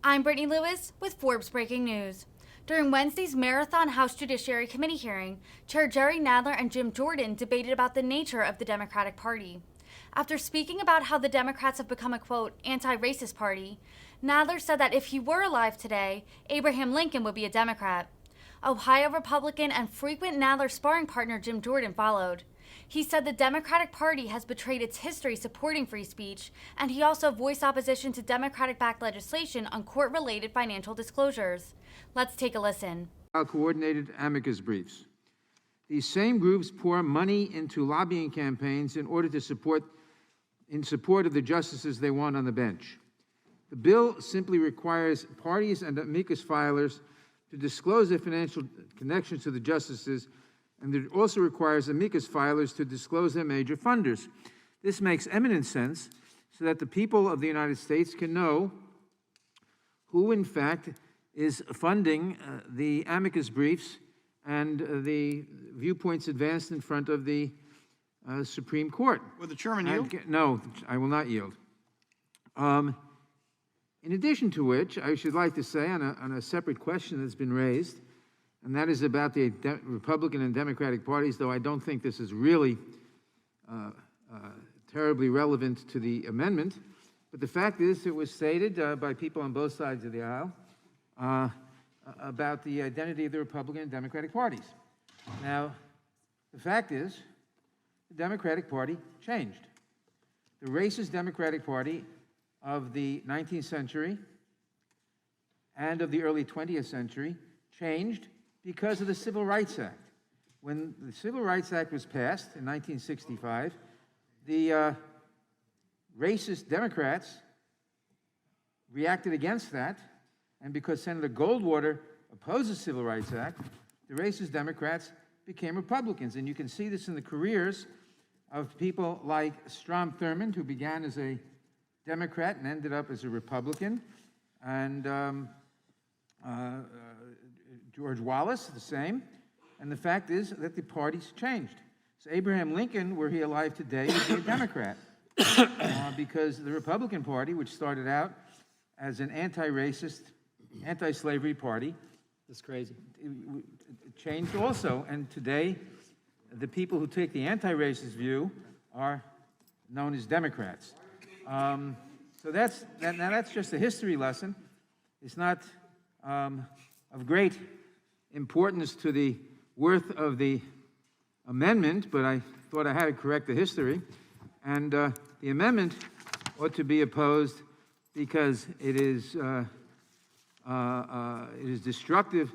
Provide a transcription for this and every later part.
I'm Brittany Lewis with Forbes Breaking News. During Wednesday's marathon House Judiciary Committee hearing, Chair Jerry Nadler and Jim Jordan debated about the nature of the Democratic Party. After speaking about how the Democrats have become a, quote, anti-racist party, Nadler said that if he were alive today, Abraham Lincoln would be a Democrat. Ohio Republican and frequent Nadler sparring partner Jim Jordan followed. He said the Democratic Party has betrayed its history supporting free speech, and he also voiced opposition to Democratic-backed legislation on court-related financial disclosures. Let's take a listen. Coordinated amicus briefs. These same groups pour money into lobbying campaigns in order to support of the justices they want on the bench. The bill simply requires parties and amicus filers to disclose their financial connections to the justices, and it also requires amicus filers to disclose their major funders. This makes eminent sense so that the people of the United States can know who, in fact, is funding the amicus briefs and the viewpoints advanced in front of the Supreme Court. Will the chairman yield? No, I will not yield. In addition to which, I should like to say on a separate question that's been raised, and that is about the Republican and Democratic parties, though I don't think this is really terribly relevant to the amendment. But the fact is, it was stated by people on both sides of the aisle about the identity of the Republican and Democratic parties. Now, the fact is, the Democratic Party changed. The racist Democratic Party of the 19th century and of the early 20th century changed because of the Civil Rights Act. When the Civil Rights Act was passed in 1965, the racist Democrats reacted against that, and because Senator Goldwater opposed the Civil Rights Act, the racist Democrats became Republicans. And you can see this in the careers of people like Strom Thurmond, who began as a Democrat and ended up as a Republican, and George Wallace, the same. And the fact is that the parties changed. So Abraham Lincoln, were he alive today, would be a Democrat because the Republican Party, which started out as an anti-racist, anti-slavery party, that's crazy, it changed also. And today, the people who take the anti-racist view are known as Democrats. So that's just a history lesson. It's not of great importance to the worth of the amendment, but I thought I had to correct the history. And the amendment ought to be opposed because it is destructive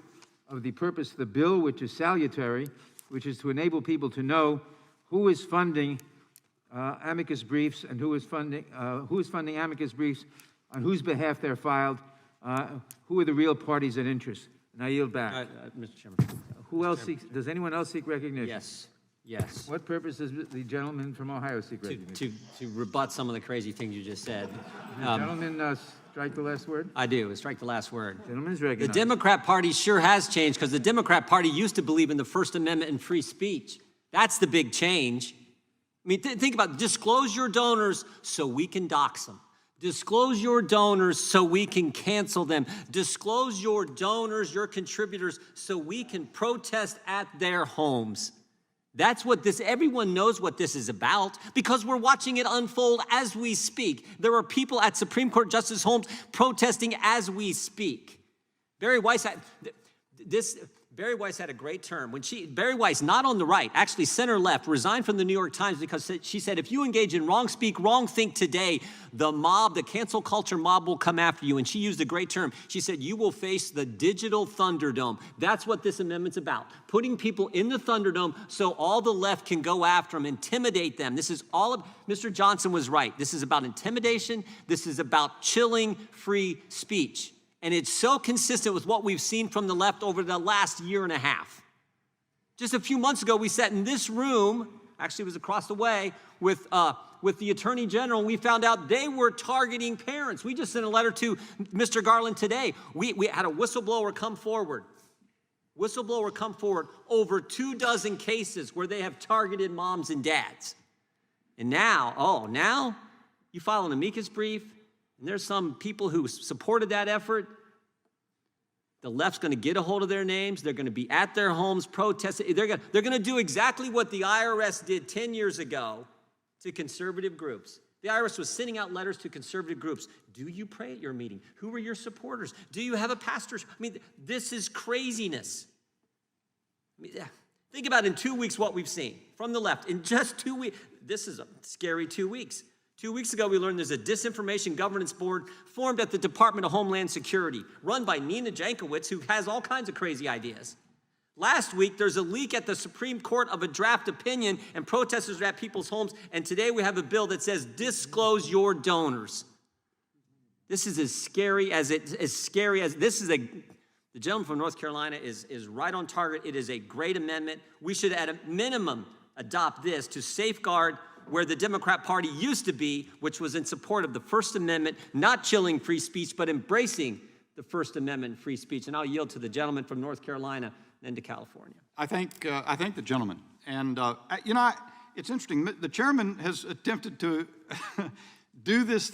of the purpose of the bill, which is salutary, which is to enable people to know who is funding amicus briefs and who is funding amicus briefs, on whose behalf they're filed, who are the real parties and interests. And I yield back. Mr. Chairman. Who else seeks? Does anyone else seek recognition? Yes. Yes. What purpose does the gentleman from Ohio seek recognition? To rebut some of the crazy things you just said. The gentleman strike the last word? I do. Strike the last word. Gentleman's The recognized. Democrat Party sure has changed because the Democrat Party used to believe in the First Amendment and free speech. That's the big change. I mean, think about it. Disclose your donors so we can dox them. Disclose your donors so we can cancel them. Disclose your donors, your contributors, so we can protest at their homes. That's what everyone knows what this is about because we're watching it unfold as we speak. There are people at Supreme Court justice homes protesting as we speak. Barry Weiss had a great term. Barry Weiss, not on the right, actually center left, resigned from the New York Times because she said, if you engage in wrong speak, wrong think today, the mob, the cancel culture mob will come after you. And she used a great term. She said, you will face the digital Thunderdome. That's what this amendment's about. Putting people in the Thunderdome so all the left can go after them, intimidate them. This is all of, Mr. Johnson was right. This is about intimidation. This is about chilling free speech. And it's so consistent with what we've seen from the left over the last year and a half. Just a few months ago, we sat in this room, actually it was across the way, with the Attorney General, and we found out they were targeting parents. We just sent a letter to Mr. Garland today. We had a whistleblower come forward. Over 24 cases where they have targeted moms and dads. And now you file an amicus brief, And there's some people who supported that effort. The left's going to get a hold of their names. They're going to be at their homes protesting. They're going to do exactly what the IRS did 10 years ago to conservative groups. The IRS was sending out letters to conservative groups. Do you pray at your meeting? Who are your supporters? Do you have a pastor? I mean, this is craziness. I mean, think about in 2 weeks what we've seen from the left. In just 2 weeks, this is a scary 2 weeks. 2 weeks ago, we learned there's a disinformation governance board formed at the Department of Homeland Security, run by Nina Jankowicz, who has all kinds of crazy ideas. Last week, there's a leak at the Supreme Court of a draft opinion, and protesters are at people's homes. And today, we have a bill that says, disclose your donors. This is as scary as the gentleman from North Carolina is right on target. It is a great amendment. We should, at a minimum, adopt this to safeguard where the Democrat Party used to be, which was in support of the First Amendment, not chilling free speech, but embracing the First Amendment free speech. And I'll yield to the gentleman from North Carolina, then to California. I thank the gentleman. And, it's interesting. The chairman has attempted to do this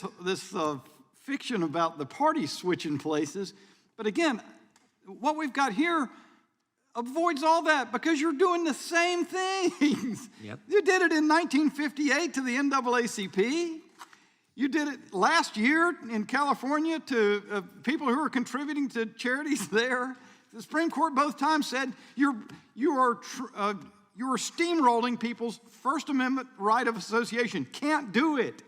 fiction about the party switching places. But again, what we've got here avoids all that because you're doing the same things. Yep. You did it in 1958 to the NAACP. You did it last year in California to people who are contributing to charities there. The Supreme Court both times said you are steamrolling people's First Amendment right of association. Can't do it.